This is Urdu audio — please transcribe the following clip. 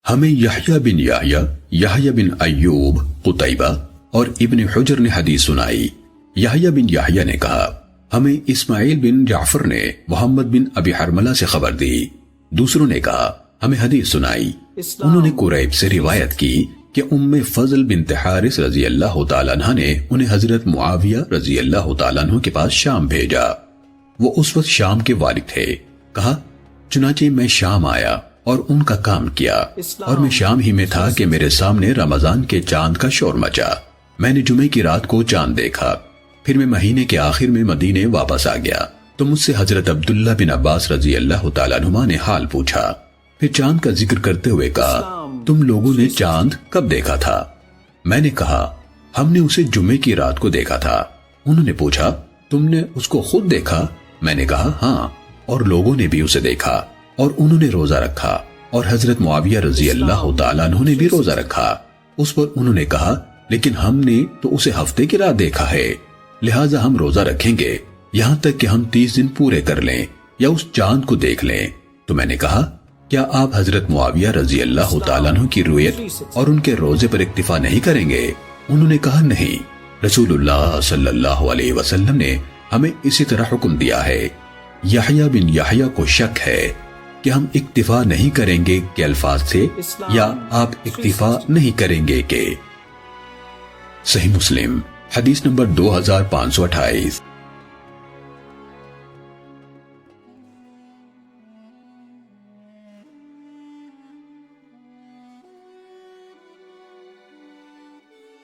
ہمیں یحییٰ بن یحییٰ، یحییٰ بن ایوب، قتیبہ اور ابن حجر نے حدیث سنائی۔ یحییٰ بن یحییٰ نے کہا ہمیں اسماعیل بن جعفر نے محمد بن ابی حرملہ سے خبر دی۔ دوسروں نے کہا ہمیں حدیث سنائی۔ انہوں نے قریب سے روایت کی کہ ام فضل بنت حارث رضی اللہ تعالیٰ عنہ نے انہیں حضرت معاویہ رضی اللہ تعالیٰ عنہ کے پاس شام بھیجا۔ وہ اس وقت شام کے والد تھے۔ کہا چنانچہ میں شام آیا اور ان کا کام کیا، اور میں شام ہی میں تھا کہ میرے سامنے رمضان کے چاند کا شور مچا۔ میں نے جمعے کی رات کو چاند دیکھا، پھر میں مہینے کے آخر میں مدینے واپس آ گیا تو مجھ سے حضرت عبداللہ بن عباس رضی اللہ تعالیٰ عنہما نے حال پوچھا۔ پھر چاند کا ذکر کرتے ہوئے کہا تم لوگوں نے چاند کب دیکھا تھا؟ میں نے کہا ہم نے اسے جمعے کی رات کو دیکھا تھا۔ انہوں نے پوچھا تم نے اس کو خود دیکھا؟ میں نے کہا ہاں، اور لوگوں نے بھی اسے دیکھا، اور انہوں نے روزہ رکھا، اور حضرت معاویہ رضی اللہ تعالیٰ عنہ نے بھی روزہ رکھا۔ اس پر انہوں نے کہا لیکن ہم نے تو اسے ہفتے کی رات دیکھا ہے، لہٰذا ہم روزہ رکھیں گے یہاں تک کہ ہم 30 دن پورے کر لیں یا اس چاند کو دیکھ لیں۔ تو میں نے کہا کیا آپ حضرت معاویہ رضی اللہ تعالیٰ عنہ کی رویت اور ان کے روزے پر اکتفا نہیں کریں گے؟ انہوں نے کہا نہیں، رسول اللہ صلی اللہ علیہ وسلم نے ہمیں اسی طرح حکم دیا ہے۔ یحییٰ بن یحییٰ کو شک ہے کہ ہم اکتفا نہیں کریں گے کے الفاظ سے یا آپ اکتفا نہیں کریں گے کے۔ صحیح مسلم حدیث نمبر 2528۔